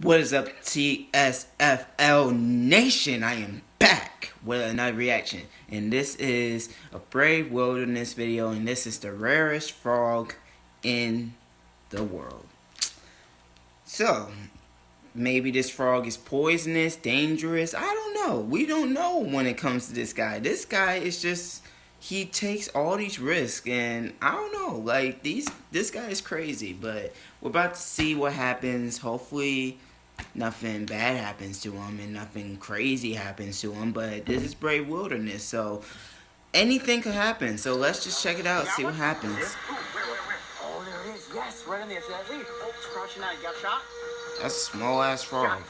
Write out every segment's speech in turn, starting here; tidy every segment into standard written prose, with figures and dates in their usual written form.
What is up, TSFL Nation? I am back with another reaction. And this is a Brave Wilderness video. And this is the rarest frog in the world. So, maybe this frog is poisonous, dangerous. I don't know. We don't know when it comes to this guy. This guy is just... he takes all these risks, and I don't know, like, this guy is crazy, but we're about to see what happens. Hopefully nothing bad happens to him and nothing crazy happens to him, but this is Brave Wilderness, so anything could happen. So let's just check it out, see what happens. Where? Oh, there it is. Yes, right on the edge of that leaf. Oh, it's crouching out. You got shot? That's a small ass frog.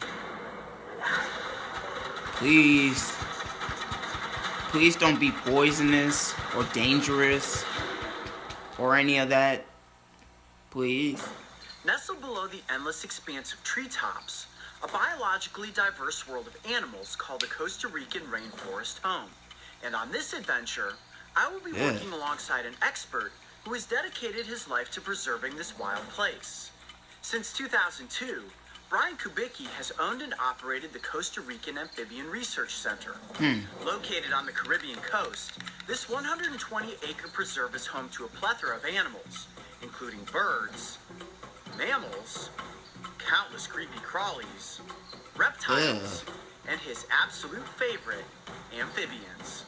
Please don't be poisonous or dangerous or any of that. Please. Nestled below the endless expanse of treetops, a biologically diverse world of animals called the Costa Rican rainforest home. And on this adventure, I will be working alongside an expert who has dedicated his life to preserving this wild place. Since 2002, Brian Kubicki has owned and operated the Costa Rican Amphibian Research Center. Located on the Caribbean coast, this 120-acre preserve is home to a plethora of animals, including birds, mammals, countless creepy crawlies, reptiles, and his absolute favorite, amphibians.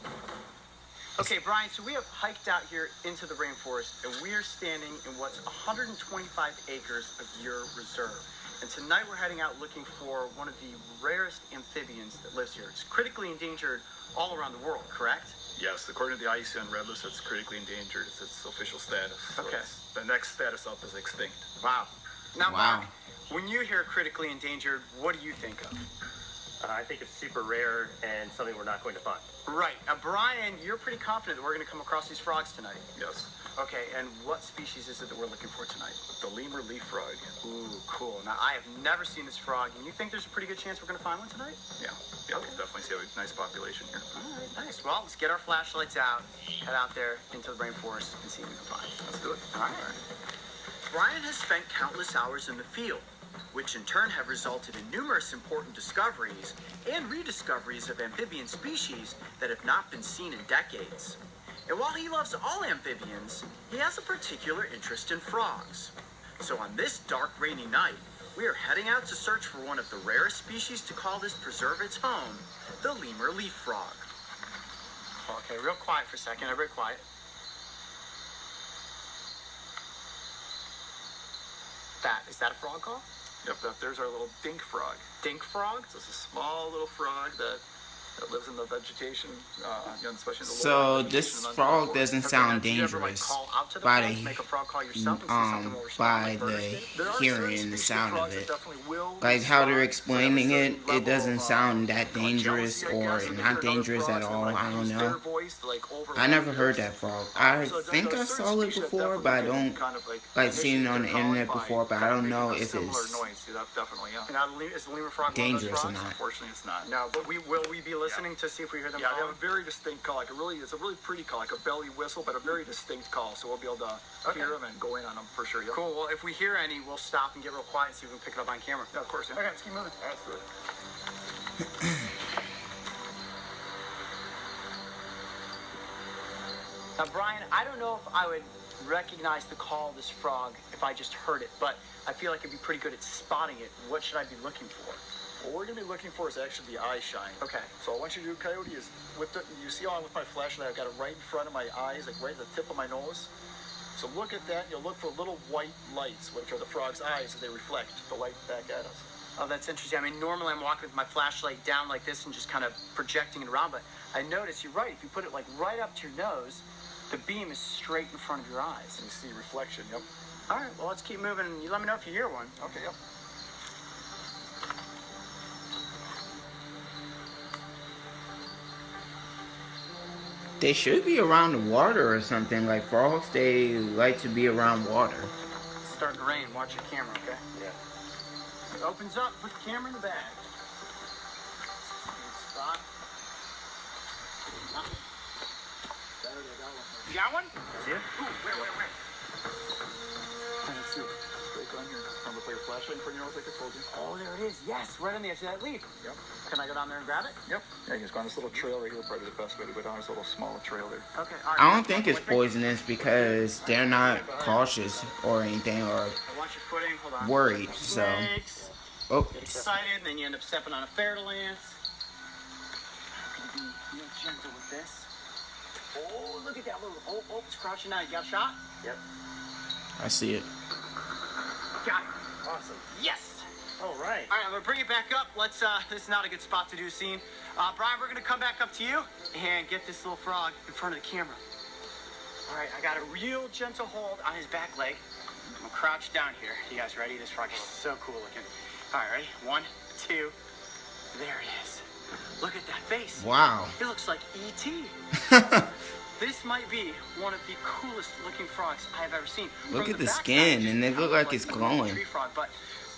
Okay, Brian, so we have hiked out here into the rainforest, and we are standing in what's 125 acres of your reserve. And tonight we're heading out looking for one of the rarest amphibians that lives here. It's critically endangered all around the world, correct? Yes, according to the IUCN Red List, it's critically endangered. It's its official status. So Okay. The next status up is extinct. Wow. Now, Wow. Mark, when you hear critically endangered, what do you think of? I think it's super rare and something we're not going to find. Right. Now, Brian, you're pretty confident that we're going to come across these frogs tonight. Yes. Okay, and what species is it that we're looking for tonight? The lemur leaf frog. Ooh, cool. Now, I have never seen this frog, and you think there's a pretty good chance we're going to find one tonight? Yeah. Yeah, we definitely see a nice population here. All right, nice. Well, let's get our flashlights out, head out there into the rainforest, and see what we can find. Let's do it. All right. Brian has spent countless hours in the field, which in turn have resulted in numerous important discoveries and rediscoveries of amphibian species that have not been seen in decades. And while he loves all amphibians, he has a particular interest in frogs. So on this dark, rainy night, we are heading out to search for one of the rarest species to call this preserve its home, the lemur leaf frog. Okay, real quiet for a second, everybody quiet. Is that a frog call? Yep, there's our little dink frog. Dink frog? So it's a small little frog that lives in the vegetation, especially in the So lower this vegetation and frog underwater. doesn't Okay, sound now, do you ever, like, dangerous call out to the by frogs, the make a frog call yourself and see something will respond by like birds the did? There are hearing certain the species sound of frogs that it. definitely will Like how they're respond. explaining They have a it, certain it doesn't level of, sound that like dangerous jealousy, I or guess, and not there are other dangerous at frogs that all. like I don't use know. their voice to, like, I never override heard theirs. that frog. I So think there I are certain saw it species that before, but I definitely don't kind of like seen it on the initiate their internet calling before. But by I don't making know a if similar it's noise. See, that definitely, yeah. And is the lemur frog dangerous or one of those frogs? not. Unfortunately, it's not. No, but will we be listening to see if we hear them Yeah, they calling? have a very distinct call. It's a really pretty call, like a belly whistle, but a very distinct call. So we'll be able to hear them and go in on them for sure. Yep. Cool. Well, if we hear any, we'll stop and get real quiet and see if we can pick it up on camera. Yeah, of course. Yeah. Okay, let's keep moving. All right, let's do it. Now, Brian, I don't know if I would recognize the call of this frog if I just heard it, but I feel like I'd be pretty good at spotting it. What should I be looking for? What we're gonna be looking for is actually the eye shine. Okay. So what I want you to do, Coyote, is you see how I'm with my flashlight, I've got it right in front of my eyes, like right at the tip of my nose. So look at that, and you'll look for little white lights, which are the frog's eyes as they reflect the light back at us. Oh, that's interesting. I mean, normally I'm walking with my flashlight down like this and just kind of projecting it around, but I notice you're right. If you put it like right up to your nose, the beam is straight in front of your eyes. And you see reflection, yep. All right, well, let's keep moving, and you let me know if you hear one. Okay, yep. They should be around the water or something. Like frogs, they like to be around water. It's starting to rain. Watch your camera, okay? Yeah. It opens up. Put the camera in the bag. Spot. You got one? Yeah. Ooh, where? Let's do it. Break on here. On the put your flashlight in front of your nose like I told you. Oh, there it is. Yes, right on the edge of that leaf. Yep. Can I go down there and grab it? Yep. Yeah, you just go on this little trail right here. Probably the best way to go down this little small trail there. Okay. All right. I don't think it's poisonous because they're not cautious or anything or I want your footing. Hold on. worried. So, Snakes. oh, Get excited, and then you end up stepping on a fair to lance. I'm gonna be real gentle with this. Oh, look at that little. Oh, it's crouching now. You got a shot? Yep. I see it. Got it. Awesome. Yes. All right. All right, I'm gonna bring it back up. Let's. This is not a good spot to do a scene. Brian, we're gonna come back up to you and get this little frog in front of the camera. All right, I got a real gentle hold on his back leg. I'm gonna crouch down here. You guys ready? This frog is so cool looking. All right, ready? 1, 2. There it is. Look at that face. Wow. It looks like E.T. This might be one of the coolest looking frogs I have ever seen. Look From at the backside, skin, and it it look looks like it's a normal glowing. tree frog, but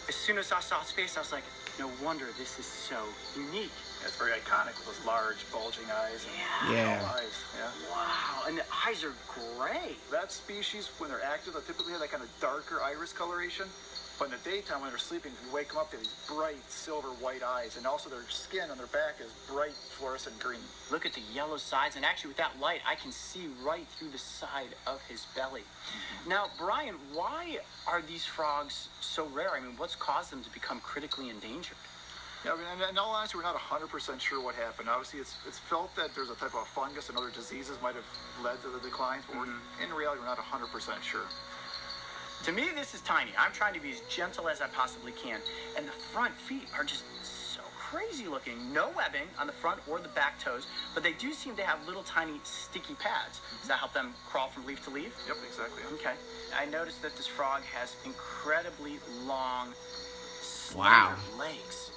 as soon as I saw his face, I was like, no wonder this is so unique. It's very iconic with those large, bulging eyes. And Yeah. yellow eyes. Yeah. Wow, and the eyes are gray. That species, when they're active, they typically have that kind of darker iris coloration. But in the daytime, when they're sleeping, if you wake them up, they have these bright silver white eyes. And also their skin on their back is bright fluorescent green. Look at the yellow sides, and actually with that light, I can see right through the side of his belly. Now, Brian, why are these frogs so rare? I mean, what's caused them to become critically endangered? Yeah, I mean, and in all honesty, we're not 100% sure what happened. Obviously, it's felt that there's a type of fungus and other diseases might have led to the declines, but in reality, we're not 100% sure. To me, this is tiny. I'm trying to be as gentle as I possibly can. And the front feet are just so crazy looking. No webbing on the front or the back toes, but they do seem to have little tiny sticky pads. Does that help them crawl from leaf to leaf? Yep, exactly. Okay. I noticed that this frog has incredibly long, Wow. slender legs.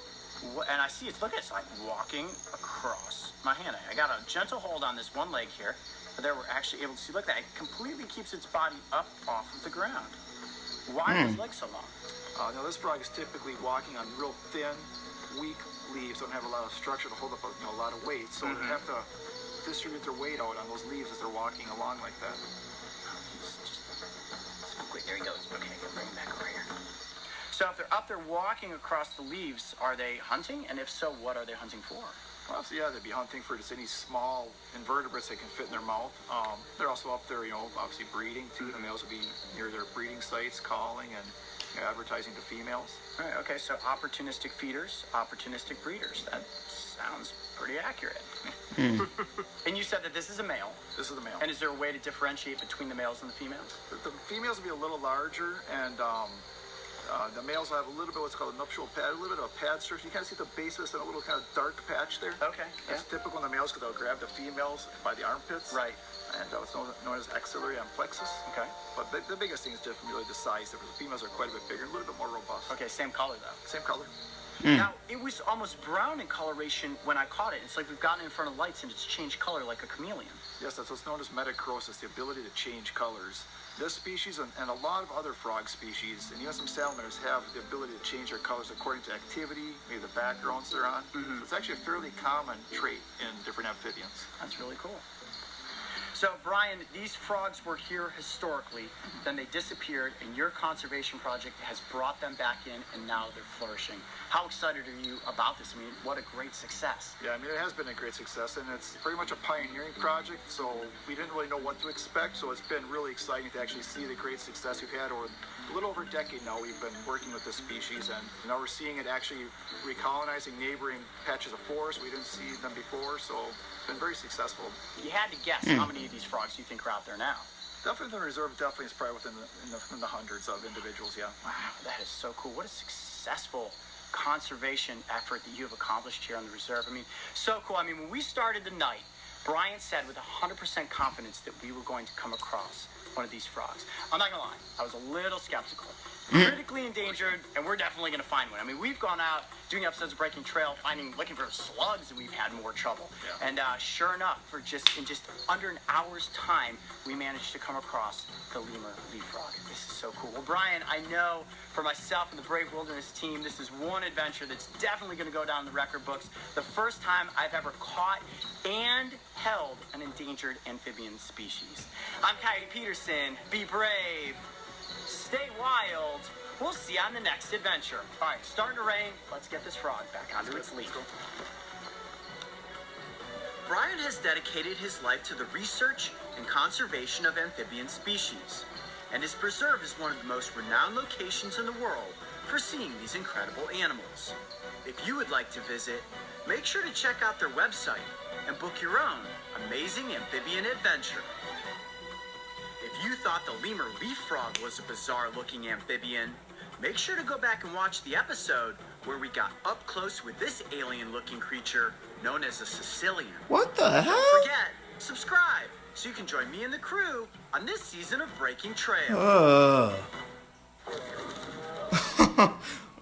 And I see it's, look, it's like walking across my hand. I got a gentle hold on this one leg here, but there we're actually able to see, look, that it completely keeps its body up off of the ground. Why are his legs so long? Now, this frog is typically walking on real thin, weak leaves, don't have a lot of structure to hold up a lot of weight, so they have to distribute their weight out on those leaves as they're walking along like that. Wait, there he goes. Okay, I can bring him back over here. So if they're up there walking across the leaves, are they hunting? And if so, what are they hunting for? Well, so yeah, they'd be hunting for just any small invertebrates they can fit in their mouth. They're also up there, obviously breeding too. The males would be near their breeding sites, calling and advertising to females. All right, okay, so opportunistic feeders, opportunistic breeders. That sounds pretty accurate. And you said that this is a male. This is the male. And is there a way to differentiate between the males and the females? The females will be a little larger, and the males will have a little bit what's called a nuptial pad, a little bit of a pad structure. You kind of see the base of this and a little kind of dark patch there. Okay, That's typical in the males because they'll grab the females by the armpits. Right. And it's known as axillary and plexus. Okay. But the biggest thing is different, really the size difference. The females are quite a bit bigger, a little bit more robust. Okay, same color though. Same color. Now, it was almost brown in coloration when I caught it. It's like we've gotten in front of lights and it's changed color like a chameleon. Yes, that's what's known as metachrosis, the ability to change colors. This species and a lot of other frog species, and even some salamanders, have the ability to change their colors according to activity, maybe the backgrounds they're on. So it's actually a fairly common trait in different amphibians. That's really cool. So, Brian, these frogs were here historically, then they disappeared, and your conservation project has brought them back in, and now they're flourishing. How excited are you about this? I mean, what a great success. Yeah, I mean, it has been a great success, and it's pretty much a pioneering project, so we didn't really know what to expect, so it's been really exciting to actually see the great success we've had. Over a little over a decade now, we've been working with this species, and now we're seeing it actually recolonizing neighboring patches of forest. We didn't see them before, so it's been very successful. You had to guess how many of these frogs you think are out there now. Definitely the reserve definitely is probably within the hundreds of individuals, yeah. Wow, that is so cool. What a successful conservation effort that you have accomplished here on the reserve. I mean, so cool. I mean, when we started the night, Brian said with 100% confidence that we were going to come across one of these frogs. I'm not gonna lie, I was a little skeptical. Critically endangered, and we're definitely gonna find one. I mean, we've gone out doing episodes of Breaking Trail, looking for slugs, and we've had more trouble. Yeah. And sure enough, in just under an hour's time, we managed to come across the lemur leaf frog. This is so cool. Well, Brian, I know for myself and the Brave Wilderness team, this is one adventure that's definitely gonna go down in the record books. The first time I've ever caught and held an endangered amphibian species. I'm Coyote Peterson. Be brave. Stay wild. We'll see you on the next adventure. All right, starting to rain. Let's get this frog back onto its leaf. Brian has dedicated his life to the research and conservation of amphibian species, and his preserve is one of the most renowned locations in the world for seeing these incredible animals. If you would like to visit, make sure to check out their website and book your own amazing amphibian adventure. If you thought the lemur leaf frog was a bizarre-looking amphibian, make sure to go back and watch the episode where we got up close with this alien-looking creature known as a Sicilian. What the hell? Don't forget, subscribe so you can join me and the crew on this season of Breaking Trail.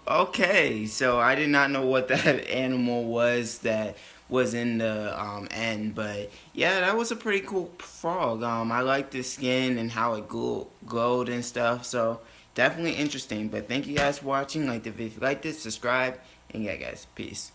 Okay, so I did not know what that animal was that was in the end, but yeah, that was a pretty cool frog. I like the skin and how it glowed and stuff, so definitely interesting. But thank you guys for watching. Like the video, like this, subscribe, and yeah, guys, peace.